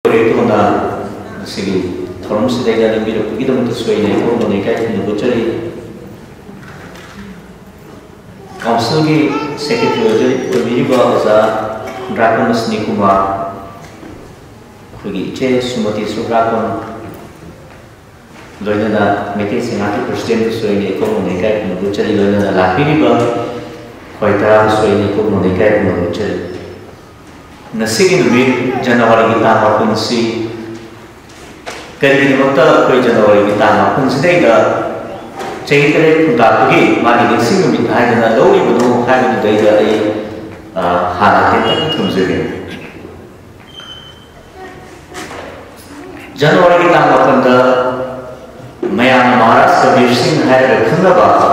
Itu segi forum sedaya dalam biru begitu untuk sesuai dengan mereka yang bercari council की secretary बड़ी बात है dragon snake Kumar खुगी चे सुमति सुग्राकन लोइना मेटे सेनाटी president सोई ने को मोनेका की बुचरी लोइना लाफिरी बा खोइता सोई ने को मोनेका की बुचरी नसीगी नुमी जनवरी की तामा पुंसी करी निमता कोई जनवरी की तामा पुंसी देगा चाहिए तेरे खुदा की मानी नसीगी नुमी हाय जना लोगी बनो हाय बनो देगा ये हालात तक तुमसे भी जनवरी की तामा पुंता मैं महाराष्ट्र बीर सिंह है रखना बाहा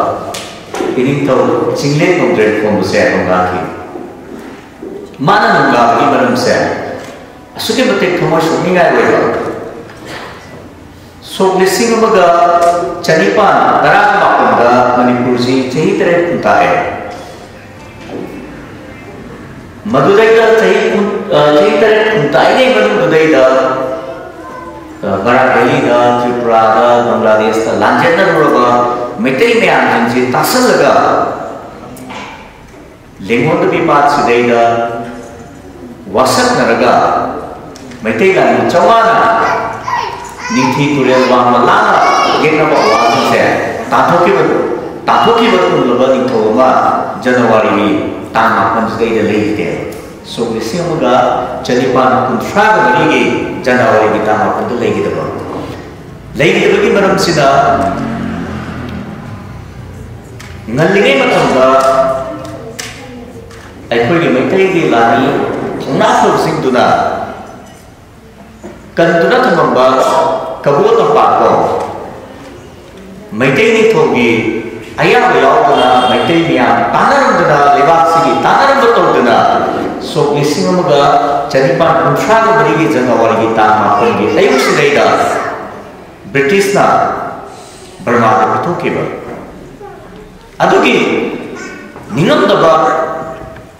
इन्हीं तो चिंगले नोंग्रेड फोन से आऊँगा कि माना नंगा की मरम से असुके बते थोमा शूटिंग आए हुए सोक्लेसिंग मगा चनीपान दराग बापुंगा मणिपुर जी चही तरह कुंता है मधुरई का चही तरह कुंता ही नहीं मधुरई का बराबरी का त्रिपुरा का बांग्लादेश का लांचेना रोगा मिट्टी में आंचन जी तासल लगा लेंगों तो भी बात सुधेगा वसत नरगा मिट्टी का चवाना नीति तुले वांग मलाना गेना बावान से ताथों की बत उन लोगों ने थोड़ा जनवरी में ताना पंचदेव लेते so lesiamuga janipan kuntraga marigi January kita maupun tu lagi bagi maram sida ngalingai matangga aikoi gi maitai gi lani thongna so sing tuna kan tuna thamamba kabul tampa ko maitai ni thogi aya bayawna maitai mia tanaram duna lebak sigi tanaram betul duna so listening amaga janipan kuntraga marigi January kita maupun gi ayu sidaida British na Burma da pitokiba adugi ningam daba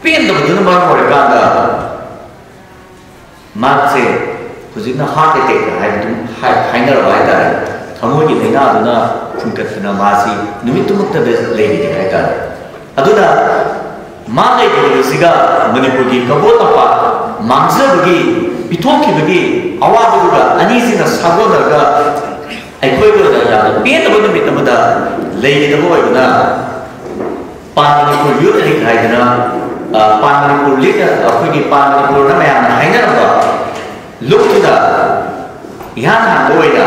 pen daba duna ba hore kanda matse hujina heart attack hai dum hainer ba da thamoi gi leina aduna phungkatna masi numitumukta legi hai da aduna माने के सिगा मणिपुर की कबोता पा मांगज़ बगी पिथों की बगी आवाज़ बगा अनीज़ी न सागो नरगा ऐकोई बगा यार पेट बगा मिट मदा लेगी तबो है बना पानीपुर यूथ लिख है जना पानीपुर लिख अपने की पानीपुर ना मैं आना है ना बा लोग तुदा यहाँ ना लोग है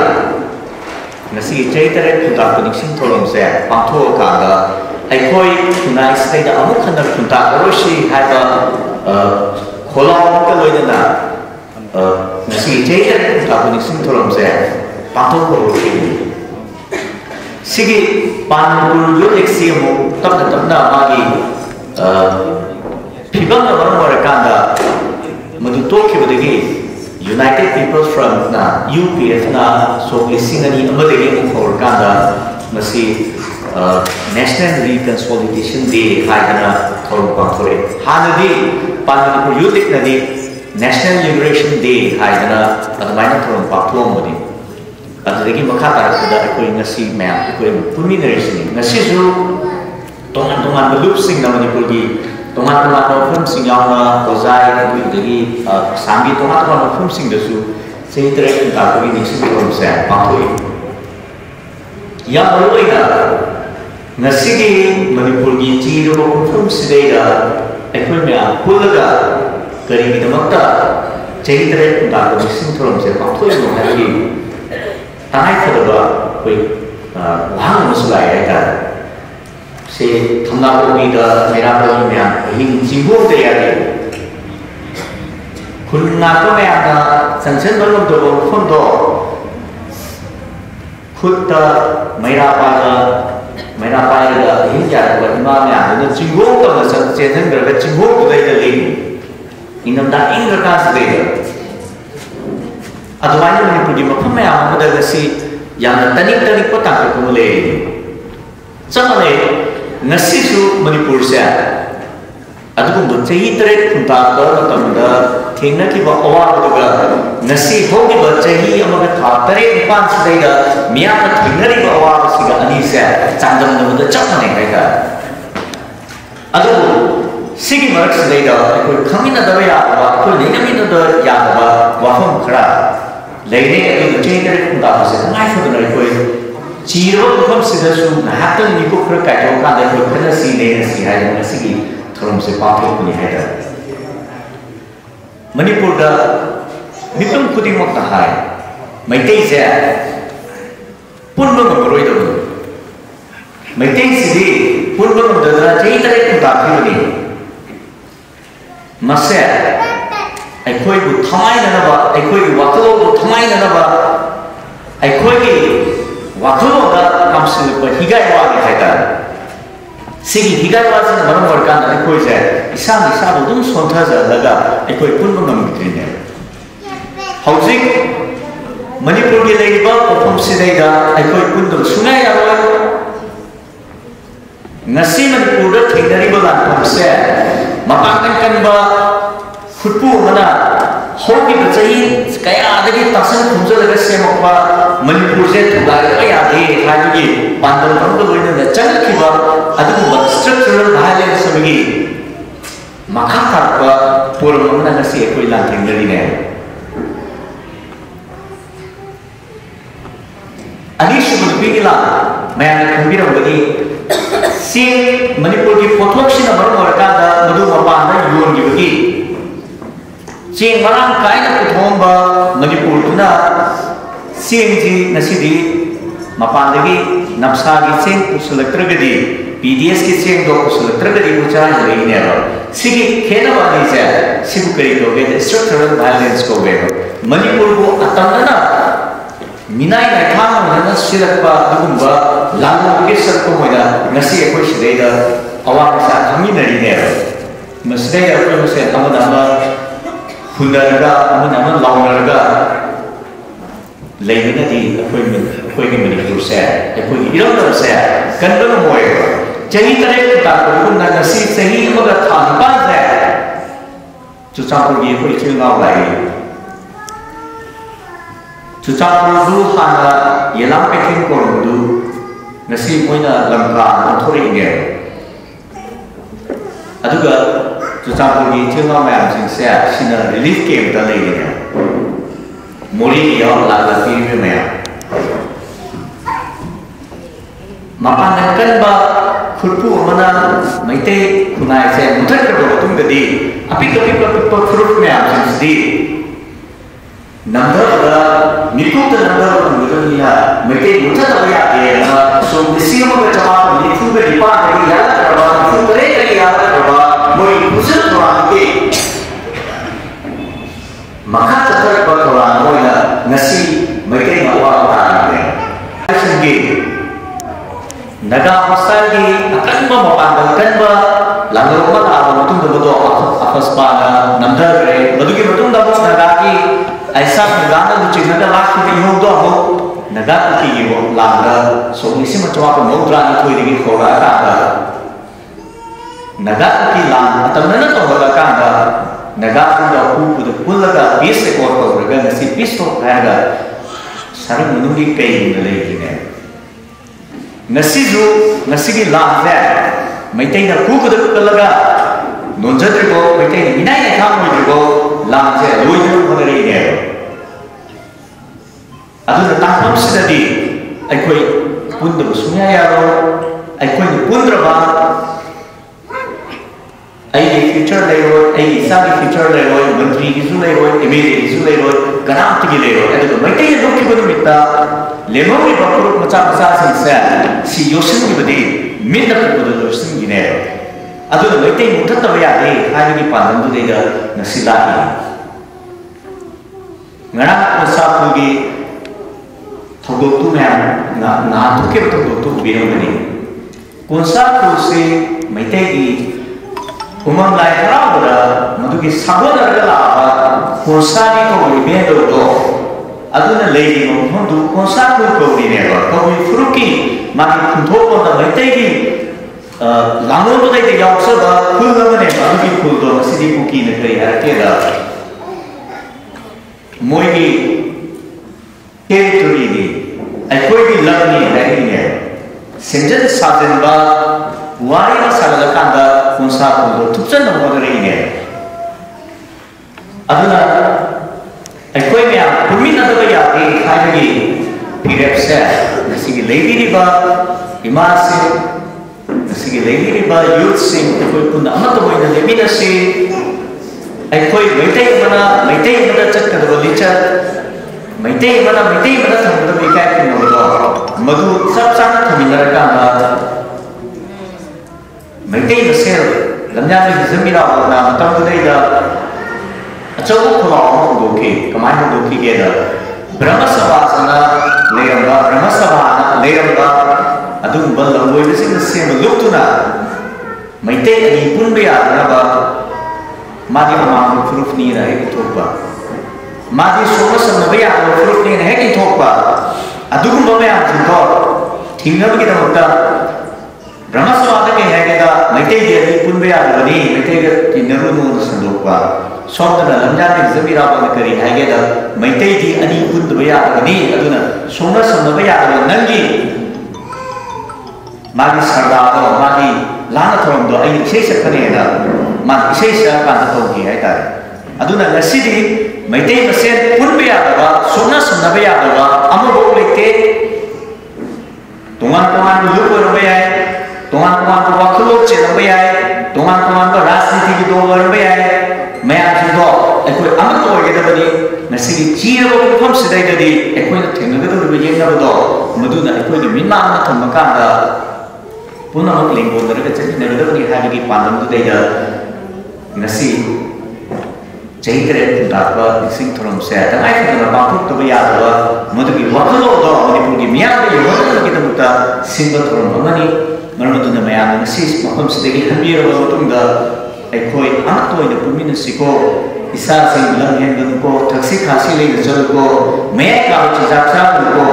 नसी चैतरे खुदा को निश्चिंत थोड़म से पांथो कागा ऐकोई तुनाई से दा अमुक खंडर खुंता करोशी है बा खोलाओं का लोग ना नसी चैतरे खुदा को निश्चिंत थोड़म से पांथो करोशी सिगी पानीपुर यूथ एक सीएमओ तब ना मागी फिबम ना बरम वाले कांदा मधु तो के बदेगी United People's Front na UPF na so lisingani amadegi mukhaur kanda masi National Reconciliation Day haidana thorum pathore hanadi Panipur Youth nadi National Liberation Day haidana adamaina thorum pathom modi adegi makha tarakda akoi ngasi ma'am akoi pumination ngasi ju tongan loop sing na Manipur gi tongan film sing yang kozai dari sambil tongan film sing desu saya terus tak pergi di sini film saya pakai yang baru ini nasi di Manipur di Ciro film sedaya film yang pulaga dari kita makta saya terus tak pergi sini film saya pakai hari tanah kedua koi wahang musulai ada से थमना कोई दा मेरा कोई में हिंग ginkgo दे यार खुलना तो मैं आता संसन बल्लम तो फोन तो खुद ता मेरा पाएगा हिंग यार बदमा में आता तो जिंगो तो ना संसन करके जिंगो तो दे दे इनम दा इंग रखा से दे अदवाइने में पुड़ी मफम में आम मदद से यार तनिक पता को ले चमने nasi su Manipur se ꯑꯗꯨꯒꯨꯝꯕ ꯆꯍꯤ 3 ꯈꯨꯟꯇꯥꯛꯄ ꯃꯇꯝꯗ ꯊꯦꯡꯅꯈꯤꯕ ꯑꯋꯥꯕꯗꯨꯒ ꯉꯁꯤ ꯍꯧꯈꯤꯕ ꯆꯍꯤ ꯑꯃꯒ ꯊꯥ 7-9 ꯁꯤꯗꯩꯗ ꯃꯤꯌꯥꯝꯅ ꯊꯦꯡꯅꯔꯤꯕ ꯑꯋꯥꯕꯁꯤꯒ ꯑꯅꯤꯁꯦ ꯆꯥꯡꯗꯝꯅꯕꯗ ꯆꯞ ꯃꯥꯟꯅꯩ ꯍꯥꯏꯇꯥꯔꯦ ꯑꯗꯨꯕꯨ ꯁꯤꯒꯤ ꯃꯔꯛꯁꯤꯗꯩꯗ ꯑꯩꯈꯣꯏ ꯈꯪꯃꯤꯟꯅꯗꯕ ꯌꯥꯗꯕ ꯑꯩꯈꯣꯏ ꯂꯩꯅꯃꯤꯟꯅꯗꯕ ꯌꯥꯗꯕ ꯋꯥꯐꯝ ꯈꯔ ꯂꯩꯔꯦ ꯑꯗꯨꯒ ꯆꯍꯤ 3 ꯈꯨꯟꯇꯥꯛꯄꯁꯦ ꯇꯉꯥꯏꯐꯗꯅ ꯑꯩꯈꯣꯏ ꯆꯤꯔꯕ ꯃꯐꯝꯁꯤꯗꯁꯨ ꯉꯥꯏꯍꯥꯛꯇꯪ ꯃꯤꯀꯨꯞ ꯈꯔ ꯀꯥꯏꯊꯣꯛꯑꯀꯥꯟꯗ ꯑꯩꯈꯣꯏ ꯈꯟꯅꯁꯤ ꯅꯩꯅꯁꯤ ꯍꯥꯏꯗꯅ ꯉꯁꯤꯒꯤ ꯊꯧꯔꯝꯁꯦ ꯄꯥꯡꯊꯣꯛꯄꯅꯤ ꯍꯥꯏꯇꯥꯔꯦ ꯃꯅꯤꯄꯨꯔꯗ ꯃꯤꯄꯨꯝ ꯈꯨꯗꯤꯡꯃꯛꯅ ꯍꯥꯏ ꯃꯩꯇꯩꯁꯦ ꯄꯨꯟꯕ ꯉꯝꯃꯔꯣꯏꯗꯕꯅꯤ ꯃꯩꯇꯩꯁꯤꯗꯤ ꯄꯨꯟꯕ ꯉꯝꯗꯗꯅ ꯆꯍꯤ 3 ꯈꯨꯟꯇꯥꯛꯈꯤꯕꯅꯤ ꯃꯁꯦ ꯑꯩꯈꯣꯏꯕꯨ ꯊꯃꯥꯏꯅꯅꯕ ꯑꯩꯈꯣꯏꯒꯤ ꯋꯥꯈꯜꯂꯣꯟꯕꯨ ꯊꯃꯥꯏꯅꯅꯕ ꯑꯩꯈꯣꯏꯒꯤ ꯋꯥꯈꯜꯂꯣꯟꯗ ꯀꯥꯝꯁꯤꯜꯂꯛꯄ ꯍꯤꯒꯥꯏ ꯋꯥꯅꯤ ꯍꯥꯏꯇꯥꯔꯦ ꯁꯤꯒꯤ ꯍꯤꯒꯥꯏ ꯋꯥꯁꯤꯅ ꯃꯔꯝ ꯑꯣꯏꯔꯀꯥꯟꯗ ꯑꯩꯈꯣꯏꯁꯦ ꯏꯁꯥꯅ ꯏꯁꯥꯕꯨ ꯑꯗꯨꯝ ꯁꯣꯟꯊꯖꯍꯜꯂꯒ ꯑꯩꯈꯣꯏ ꯄꯨꯟꯕ ꯉꯝꯈꯤꯗ꯭ꯔꯤꯅꯦ ꯍꯧꯖꯤꯛ ꯃꯅꯤꯄꯨꯔꯒꯤ ꯂꯩꯔꯤꯕ ꯃꯐꯝꯁꯤꯗꯩꯗ ꯑꯩꯈꯣꯏ ꯄꯨꯟꯗꯕ ꯁꯨꯡꯌꯥ ꯌꯥꯔꯣꯏ ngasi Manipurda thengariba lanfamse mapangkan kanba khutpu mana hoki bachai kaya adagi tasan khumjalaga semokpa Manipur se thugariba yade haigi bandal bangdo loina changkiba adugu structural violence amigi makha thakpa puramana ngasi ekoi lan thengari ne anishu bigila mayana khambirambadi Sing Manipur ki pothok sina maram orakanda madu mapanda yongi bagi sing marang kaina puthomba Manipur tuna sing ji nasidi mapandagi napsagi sing usulaktragadi PDS ki sing do usulaktragadi ucha leine ro sigi khena bani se sibu kari doge structural violence ko be Manipur ko atamna Minai na thang na sirakpa dugumba lango ke sarko moida ngasi ekoi sideida awang sa khaminari ne masdei akoi se amadama hundarga amadama launarga leina di akoi ge Manipur se ekoi iram se kanba moy chahi tare ta ko na ngasi chahi amaga thang pa se chuchapur gi ekoi chilnga lai Chuchapuru hana yelang peking korundu nasi moina lamka thori nge aduga chuchapuru gi chilma mayam sing se sina relief camp da lei ne mori yo la la ti me maya mapan kan ba khutpu mana maite khunai se muthak ko tung gadi apik fruit mayam sing di number mikut number menurutnya mereka mudah tak ya so mesti mau bercakap itu beripan dari ya terbawa itu mereka ya terbawa mau pusat orang ke maka tetap berkorban mau ya nasi mereka bawa orang ni sendiri naga pasal ni akan memandangkan bahawa lalu rumah awam itu betul apa sepana number betul betul dapat naga ऐसा गाना दुची नगा लाख की हो दो हो नगा की हो लांगा सो इसी में चुवा को मोद्रा ने कोई दिखी खोला कांगा नगा की लांग तब न तो होला कांगा नगा पुरा पुद पुलगा बीस से कोर को रगा नसी बीस तो आएगा सारे मनुगी कई ले ने नसी जो नसी की लांग है मैते ना कु को लगा नोंजद्रे को मैते मिनाई ने काम में को लांग से लोई हो रही है aduna tangpam sidadi aikoi pundaba sunya yaro aikoi pundraba ai future lero ai sagi future lero mantri gisu lero emele gisu lero ganam tigi lero adu maite dokki bodu mitta lemori bakuru macha macha sinsa si yosin gi badi minna bodu yosin gi ne aduna maite muthatta ya de hari pandu de ga nasilahi ngara sapugi Thogoktu ma'am ना तो के thogoktu बिनो बनी कौनसा कुसे मैते की उमंग like रावरा मधु की साबन अरगला कौनसा की तो बिने दो अदुना लेगी मधु कौनसा को कोडी ने को फ्रुकी माकी खुंथो को मैते की Langon tu tadi jauh sebab kul mana ni, baru kita kul tu masih di buki negeri hari ada. Mui territory ni, aku ini land ni hari ni. Senjata sahaja ba, wari masalah kan dah konsep tu, tujuan nama hari ni. Aduna, aku ini yang pemimpin ada banyak di hari ni, period saya, nasi lady ni ba, imasi. Sige lagi ni ba youth sing koi pun amat tu boleh lebih nasi. Koi meeting mana cat kerja licat. Meeting mana sama tu ikat pun boleh. Madu sab sangat terminal kan ba. Meeting besar. Lamnya ni zemira orang tahu tu dah. Acau kalau orang doki, kemana orang doki dia. Brahma Sabha sana leram ba, Brahma Sabha leram ba. Adun balang boy besi nasi meluk tu na, Maite ani pun beya naba, madi amam proof ni na heki thokba, madi soma sama beya amam proof ni na heki thokba, adun bawa yang jengkor, tinggal kita muda, Brahma Sabha ke heki dah, Maite dia ni pun beya ni, Maite dia tindaru nu sendokba, soal tu dalam jalan zemira bang kari heki dah, Maite dia ani pun beya ni, adun soma sama beya nanti. Magi sarda atau magi lana thorong do ai sei sakane da magi sei sa kan to ki ai ta aduna ngasidi maitei masen pun be ya ba sona sona be ya ba amu bo leke tungan lu ko be ya tungan ko waklo che be ya tungan ko rajniti ki do be ya maya ji do ai ko amu to ge da ni ngasidi chi ro ko pham sidai da di ai ko theng ga do be ye na do maduna ai ko ni min ma na tham ka da Puna mak lingkungan mereka jadi negara ni hari ini pandang tu dah nasi jadi keren dapat sing thorong saya. Dan ayat kita bangkit tu bayar tu, mungkin kita waktu lo tu, mungkin pun di mian tu, waktu kita buta simbol thorong mana ni, mana tu nama yang nasi macam sedikit hampir waktu tu dah, ekoi anak tu ini pun nasi ko, isar sing bilang yang tu ko, taksi kasih lagi jual ko, mereka cakap cakap ko.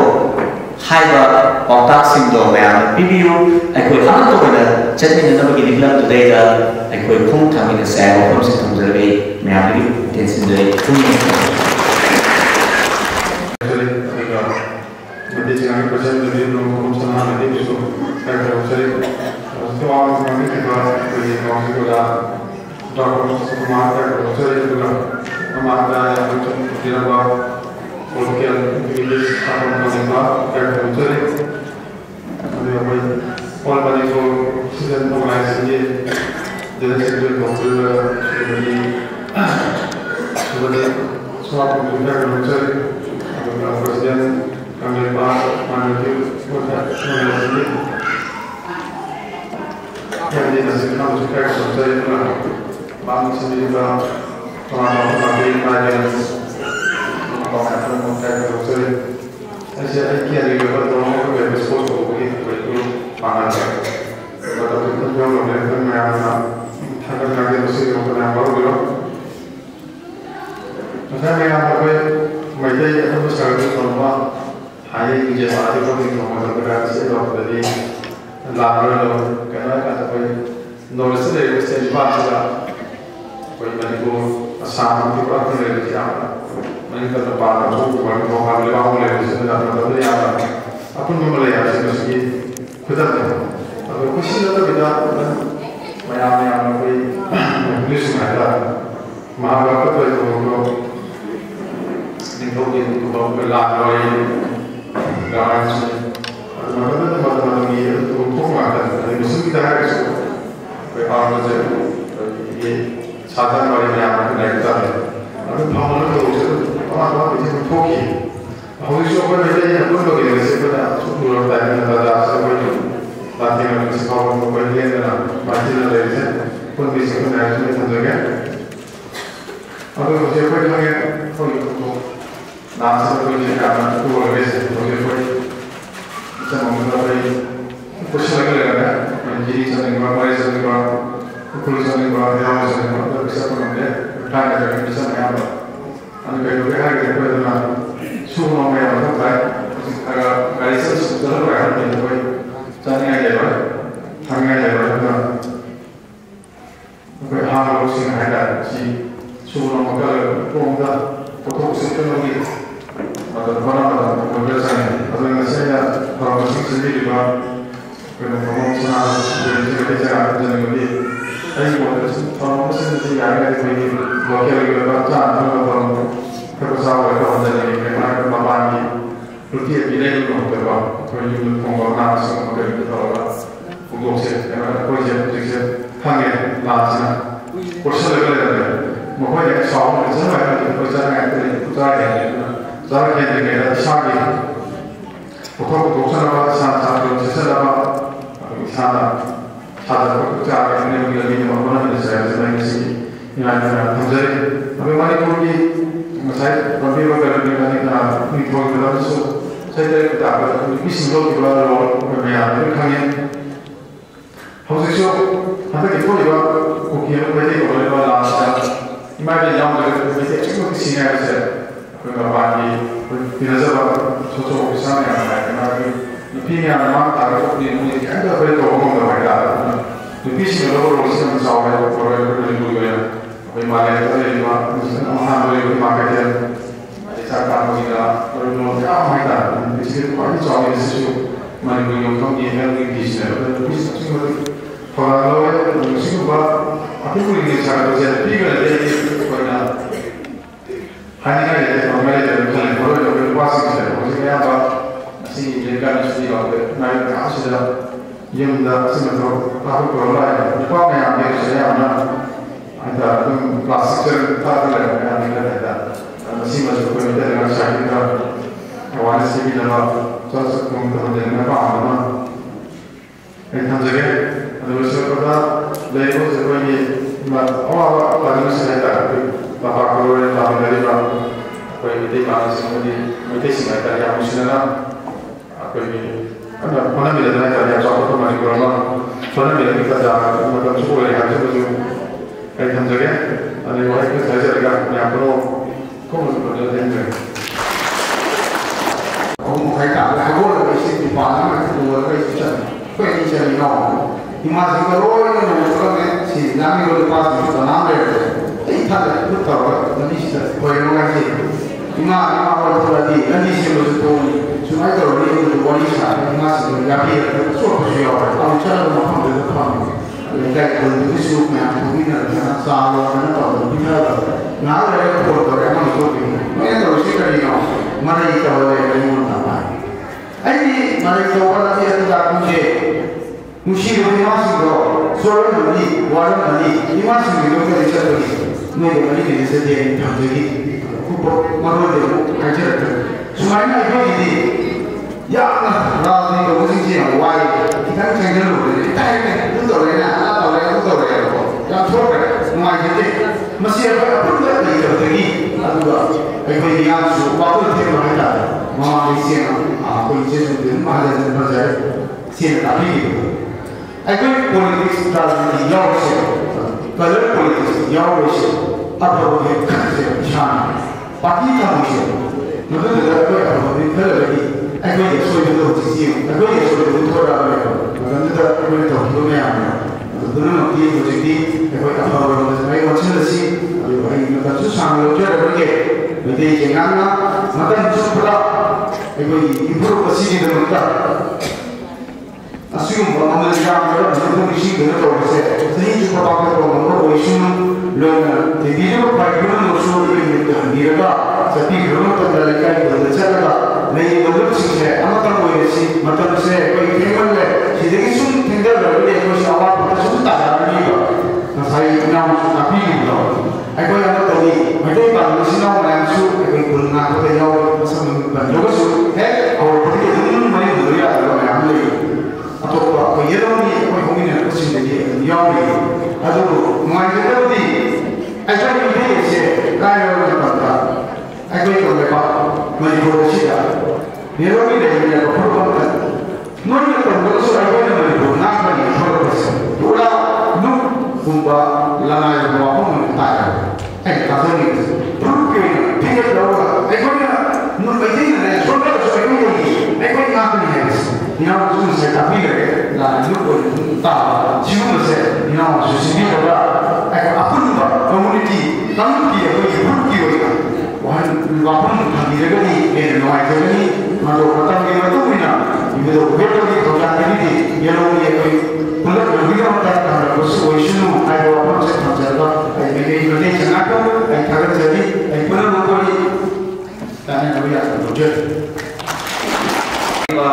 Hai ba otak sing do yang PBU aku anak tu pada jadi nama kita bilang tu dah aku pun kami nak saya pun sih tu jadi mereka ni tensi dari pun jadi jangan percaya dari orang sama nanti tu saya jadi soal kami kita beri kami juga doktor semua kita jadi juga mata yang macam tidak bawa Polkian English atau bahasa kayak mencari, ada apa? Orang banyak tu sedang mengajar sini, jadi sedang mengajar seperti semua pendidikan mencari, atau presiden kami bahas mana itu mengajar sini. Jadi nasi kami juga mencari bangun sendiri bah, orang mengajar Orang mengatakan dosa, saya kira dia berdoa kepada Tuhan untuk itu pangan. Kalau kita jauh dari itu, mereka akan lagi dosa yang pernah baru dulu. Maka mereka boleh menjadi itu besar itu semua hanya ijazah itu pun itu mahu berarti itu dari lalu kerana kata boleh nulis dari mesti dibaca, boleh beribu sama itu pun dari siapa. Mereka terpaksa untuk melakukan lewat mulai dari sana dan berada di atas. Apa yang mulai dari segi kudat itu. Kalau kusi itu kita mayam English ada. Mahabarata itu untuk untuk berlaku dalam Mahabarata teman-teman ini untuk mengatakan dari musim kita harus berapa saja ini sahaja bagi mayam naik tadi. Lalu pahlawan itu orang itu berfokus. Aku itu orang yang pun bagi mereka sudah tanya tentang apa itu. Nanti mereka sekarang berpikir dalam macam mana pun bisa menarik juga. Aku siapa yang untuk nasi itu karena itu orang biasa. Siapa bisa memulai pusat lagi menjadi satu orang satu orang kuliah satu orang yang satu bisa mengambil. Tanya jadi bisa apa? Anu kalau kita kita pernah semua orang yang tak agak garis sudah berada di bawah. Tanya aja lah, tanya aja lah. Community, हेन नुआइजनी मदो मतम के मतुमिना इबदो वेटोगी थोजानी येलोगी कोई पुलक लुगिया मता का सोइशनु आइबो अपनसे थमजरगा मेरे इबदे जनाटो आई थागत जदी आई पुनर लोकोली ताने नबिया प्रोजेक्ट बा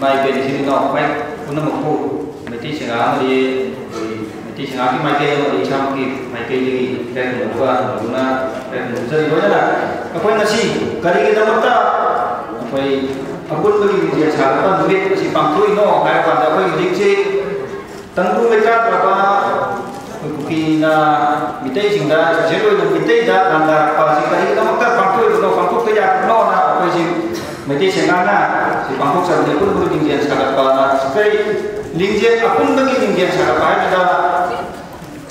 माइ बेनिसिन नो फाइ पुनम को मेति सिंगा मदि मेति सिंगा की माइ के मदि छाम की माइ के लि रे नोबा दुना रे नोजरि होयला अखोय नसी करि के दमता अखोय अपुन बगी जे छागता दुबे सी पांथोइ नो हाय पादा अखोय दिक्से तंगु लेका प्रपा कुकीना मितै सिंगा जेलोय नो मितै दा गांदा पासी करि के दमता पांथोइ नो पांथोक ते या नो ना अखोय सि मेति सिंगाना si bangkok sa ni pun bulu tinggian sangat pana sekali lingjian apun bagi tinggian sangat pana dah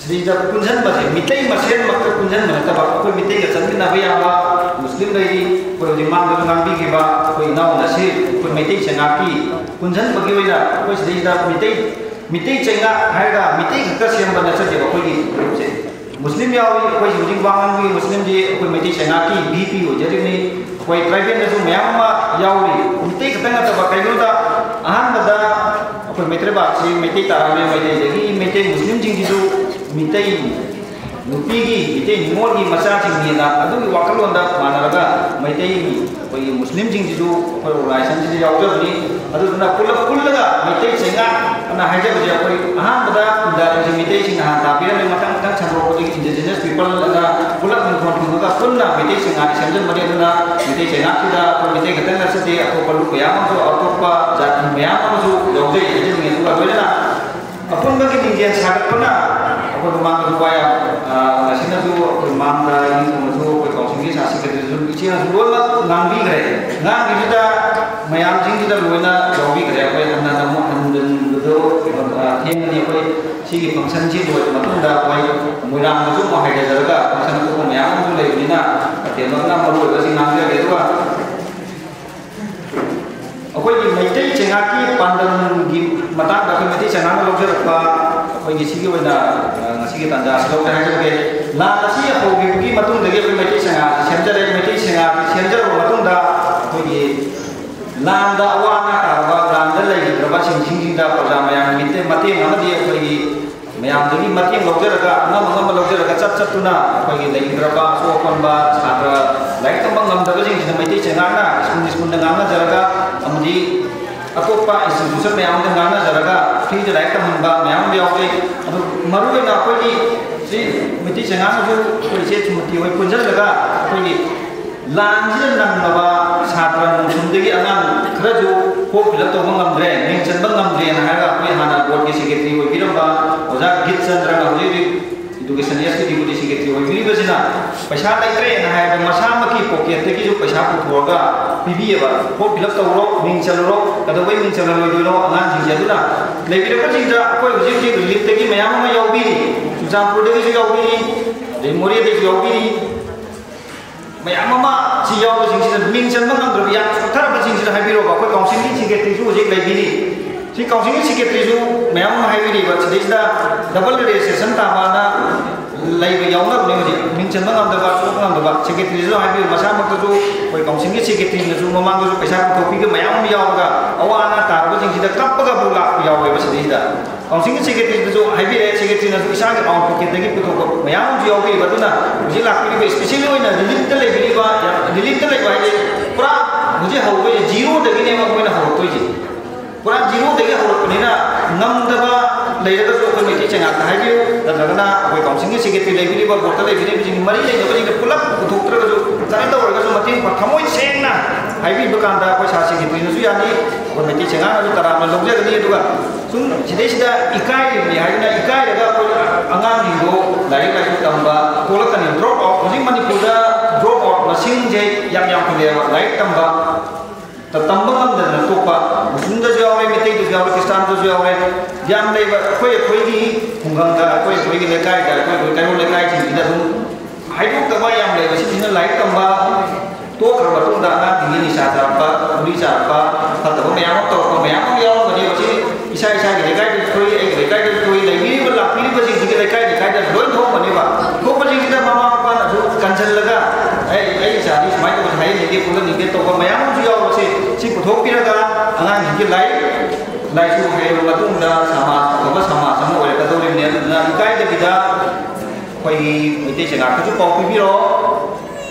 sedikit kunjan bagi mitai masih makna kunjan mana tapi aku mitai ke sana nabi apa muslim dari kalau di mana dengan nabi kita aku inau nasi aku mitai cengapi kunjan bagi wina aku sedikit mitai cengak harga mitai kita siapa mana saja aku ini muslim ya aku jadi bangan muslim di aku mitai cengapi BP jadi ni कोई tribal ने जो ma'am यावरी मिटे खतंग तब कइनो दा अहन बदा कोई मित्र बासी मिटे तारामे मिटे देगी मिटे मुस्लिम जिंगी जो मिटे नुपी की मिटे निमोल की मसा जिंगी ना अदुगी वाकलोंदा मानरगा मिटे कोई मुस्लिम जिंगी जो कोई लाइसेंस जी यावजबनी अदुना पुल्लगा मिटे सेंगा ना हाइजे बजे कोई अहन बदा दा मिटे सिंगा ताबिरा ने मतंग मतंग छरो को इंडिजिनस पीपल ना पुल्लग मन कोन पुन्ना मिटे सिंगा सेंजन मने ना मिटे सेना kita मिटे खतंग नसदे अतो पल्लु कयाम जो अतोपा जाति मयाम जो योगदे एजे ने दुआ बेना अपन बगे इंडियन सागत पना अपन मांग दुआया नसिना जो मांगदा इन जो कोई काउंसिल की सासी के जो इचे रोल नांगी करे नांगी जुदा मयाम जिंग जुदा लोइना जोबी करे कोई अन्ना नमो हनदन दो थेम ने कोई सिगी फंक्शन जी दो मतुंदा कोई मोइराम जो माहाय जरगा फंक्शन को मयाम जो लेबिना तेमना मरो बसी नांगे के दुआ अखोई मैतै चेंगाकी पांडम गी मता दा कोई मैतै चेंगा लौजरपा अखोई गी सिगी वना ngasi tanda selok dah je la si aku gi matung dege pe Meitei चेंगा सेंजर मैतै चेंगा सेंजर matung da अखोई landa awana ka ba landa lai draba sing da praja mayam mitte mate ngamadi अखोई मैम दगी मतें लौजरगा नम लौजरगा चट चटुना अखोई lai draba so konba छात्र लाइक तंबं ngam da jing मैतै चेंगा ना स्कूल ngana jaraga amdi अतोपा institution ma'am ngana jaraga free द लाइक तंबा मैम यावे अदु मरुवे ना अखोई si मैतै चेंगा जो कोई से चुमति होय पुंजलगा अखोई लांजी नंगबा छात्र मुसुमदगी अनाम खरा जो को फिलअप तो ngамद्रे निंचन ngамद्रे ना हागा अखोई हाना बोर्ड के सेक्रेटरी होय बिरंबा ओजा गित चंद्र ना होय एजुकेशन एसटी डिप्टी सेक्रेटरी होय बिरिबसिना पैसा लाइत्रे ना हाय मसा मकी पॉकेट की जो पैसा पुथोगा पीबीएबा को फिलअप तौरो मिंचलरो कदबै मिंचलरो लोइदो अनाम जिंजदुना लेबिरको जिंजा अखोई हुजिक की रिलीफ तगी मयाम मा यावबिरी सुजापुर दगी जो यावबिरी लेमोरी दगी यावबिरी ma'am si yaw jing si ming chen bang ngam ya thar ba jing si hai biro ba ko council ki secretary su je lai biri si council ki secretary su ma'am hai biri ba si da double registration ta ba na lai ba yaw na ne ji ming chen bang ngam da ba su ngam da ba secretary su hai biri masa mak tu ko council ki secretary na su mamang su paisa ko pi ke ma'am yaw ga awana ta ba jing si da kap ga bu la yaw ba si da council ki secretary su hai biri secretary na su isa ga account pocket da ki ko ko ma'am ju yaw biri ba tu na ji la ki be specially hoina delete ta lai biri ba delete ta lai ba ye pura मुझे हवे zero दगी ने मकोय ना हवतोय जी पूरा zero दगी हवतने ना ngam daba leiraga so ko meti chenga ta hayu dadagana koi council ki secretary leibiri ba bota leibiri bi mari le no ji pulak puthoktra ga jo tani da warga so mati pathamoi sengna haibi bakanda ko sa secretary nu yani ko meti chenga na tara ma logja ga ni duga sun sidai sida ikai ni haina ikai daga ko angang ni go lai lai su tamba kola kan drop off ni manipur da drop off machine je yang ko le lai tamba तंबम दन तोपा मुसुंद जावे मिते दु जावे किसान दु जावे याम ले कोई की हुंगंग दा कोई की लेकाय दा कोई कायो लेकाय छिन दा दुम हाइदो तबा याम ले बसि दिन लाइक तंबा तो खरबा तो दा ना दिनि निसा दा पा पुरी सा पा तब मयाम तो मयाम याव बनि बसि इसा की लेकाय कोई एक लेकाय कोई लेबी बला पीरी बसि दिके लेकाय दा लोय धो बनि बा को बसि दा मामा पा कंचन लगा ए सारी स्माइल को हाई ꯑꯗꯒꯤ ꯄꯨꯜꯍꯟꯅꯤꯡꯒꯦ ꯇꯧꯕ ꯃꯌꯥꯝ ꯑꯃꯁꯨ ꯌꯥꯎꯕꯁꯦ ꯁꯤ ꯄꯨꯊꯣꯛꯄꯤꯔꯒ ꯑꯉꯥꯡꯁꯤꯡꯒꯤ ꯂꯥꯏꯁꯨ ꯍꯩꯔꯕ ꯃꯇꯨꯡꯗ ꯁꯃꯥꯖ ꯑꯐꯕ ꯁꯃꯥꯖ ꯑꯃ ꯑꯣꯏꯔꯛꯀꯗꯧꯔꯤꯕꯅꯤ ꯑꯗꯨꯅ ꯏꯀꯥꯏꯗꯕꯤꯗ ꯑꯩꯈꯣꯏꯒꯤ ꯃꯩꯇꯩ ꯆꯩꯉꯥꯛꯇꯁꯨ ꯄꯥꯎ ꯄꯤꯕꯤꯔꯣ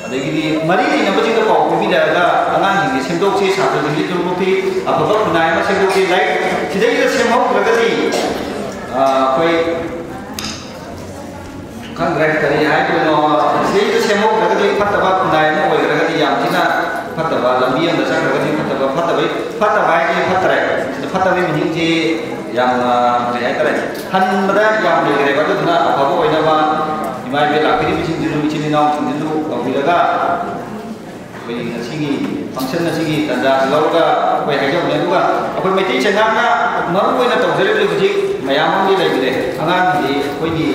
ꯑꯗꯒꯤꯗꯤ ꯃꯔꯤ ꯂꯩꯅꯕꯁꯤꯡꯗ ꯄꯥꯎ ꯄꯤꯕꯤꯔꯒ ꯑꯉꯥꯡꯁꯤꯡꯒꯤ ꯁꯦꯝꯗꯣꯛꯁꯤ ꯁꯥꯇ꯭ꯔꯁꯤꯡꯒꯤ ꯊꯕꯛꯀꯤ ꯑꯐꯕ ꯈꯨꯟꯅꯥꯏ ꯑꯃ ꯁꯦꯝꯗꯣꯛꯁꯤ ꯂꯥꯏꯔꯤꯛ ꯁꯤꯗꯩꯗ ꯁꯦꯝꯍꯧꯗ꯭ꯔꯒꯗꯤ ꯑꯩꯈꯣꯏ खंग्रे करी है तो नो सीधे से मो प्रगति फतवा खुदाई मो होय प्रगति याम थिना फतवा लंबी अंदर सा प्रगति फतवा के फतरे फतवे मिनिंग जे याम रे करे हन मदा याम ले रे बदु ना अफबो होइना बा इमाय बे लाखिरि बिसिं जिरु बिचिनि नाव जिरु अबिलगा बै नसिगी फंक्शन नसिगी तंजा लौगा बै हाइजो ने दुगा अखोय मेति चंगाना मरु होइना तौजरे ले बुजि मयाम नि लेबिरे अंगान दि कोइगी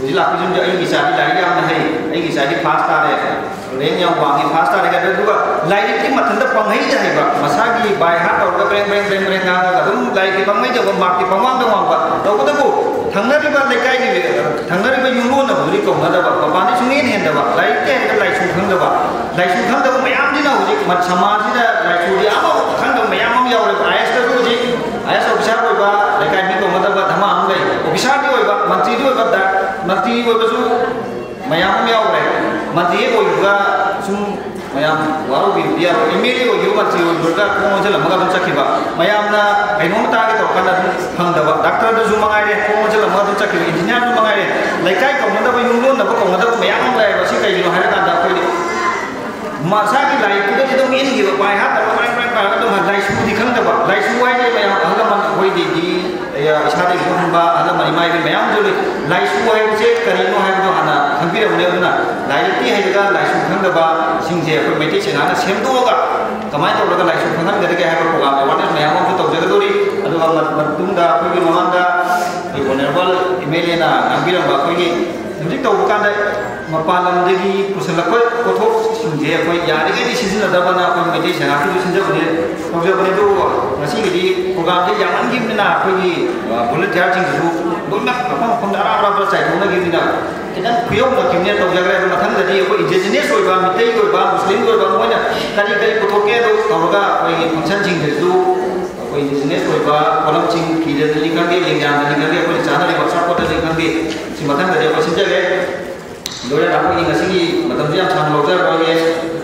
Jadi lah, kita juga ini bisa dilari yang nahi, ini bisa di pasta deh. Lain yang wangi pasta deh kan juga. Lain itu mah tentang penghai dah hebat. Masagi bayar atau breng nggak kadang lain kita penghai juga market pemang dong apa. Tahu kita bu, tangga riba lekai ni, tangga riba yulun apa beri kau nggak dapat. Papan ni sungai ni hendak apa. Lain tu hendak lain sukhang dapat. Lain sukhang dapat mayam di nau jadi mat sama sih dah lain sudi apa. Kan dapat mayam yang orang ayas tu jadi ayas ofisar apa lekai ni kau nggak dapat sama amgai. Ofisar tu apa, menteri tu apa dah. Nanti ibu betul, mayam miau re. Nanti ibu juga sum mayam waru dia. Email ibu juga nanti ibu berda kau macam lama kan cakap. Mayam na enam tahun itu kan dah hang dah. Doktor tu cuma ngaire kau macam lama kan cakap. Engineer cuma ngaire. Lekai kau mana pun yulun, apa kau mana pun mayam le. Masih kayak gitu hari kan dah kau ini. Masa kita lagi kita itu ini gitu. Bayar tapi bayar itu mah lagi sudah dikhang dah. Lagi sudah aja mayam. Agak mana kau ini ya isyarat itu hamba agak mana mai mayam tu le. Lai su hai se karino hai do hana khambi ra ne na lai ti hai ga lai su khang da ba sing je ko meti che na sem do ga kamai to ga lai su khang ga de ga ha ko ga wa ne ya mo to je ga dori adu ga mat tum da ko gi mamang da e honorable email na khambi ra ba ko gi hujik to ka da mapalam de gi pusala ko ko tho sing je ko ya de gi sin da ba na ko meti che na ku sin je ko ne to je ko ne do ngasi gi program je yang an gi na ko gi volunteer jing du Bukan apa darah orang percaya mana gitu nak. Kita kuyong nak kimia tahu jaga itu matang jadi aku indigenous kau iba, mitai kau iba, Muslim kau iba, mana kali putoke tu kalau dah aku function cing itu aku indigenous kau iba, kolam cing kira tu lingkang dia, lingkang dia aku di sana di WhatsApp kau tu lingkang dia, si matang jadi aku senja le. Dulu aku ini ngasih ni matang dia macam lojar kau ni,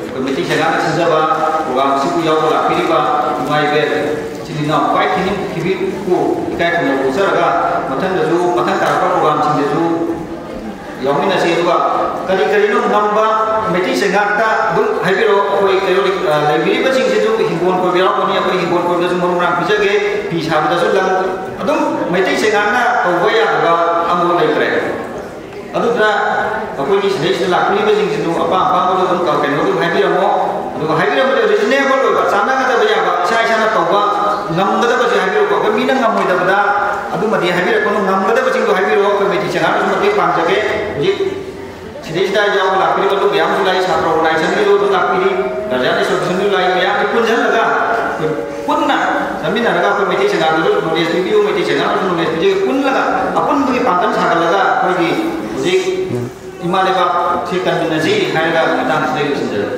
komiti jaga nak senja ba, program si kau jauh lah, pilih ba, mai ber. Jadi nak baik ini kibiku ikai punya usaha raga macam tu macam cara program cing tu yang ini nasi tu kali nu nambah mesti sengaja dulu habiro koi library macam cing tu himbauan koi biar kau ni apa himbauan koi tu semua orang bisa ke bisa betul tu lang adum mesti sengaja kau boleh apa ambil library adu dah aku ni sedih library macam cing tu apa kau tu kau kena tu habiro mo adu habiro betul reasonable kau sana kata boleh apa saya sana tahu ngamgada ba jai habiro ko mi nang ngamoi da bada adu madi habiro ko ngamgada ba jingdo habiro ko meti changa ko mati panjage ji sidis da jaw la piri ko yam sulai chhatro organization ni do la piri garjani solution ni lai ya pun jan laga punna samina laga ko meti changa do knowledge video meti changa ko knowledge video pun laga apun gi pantan saga laga ko gi ji imale ba thikan minaji haira matan sai sinjal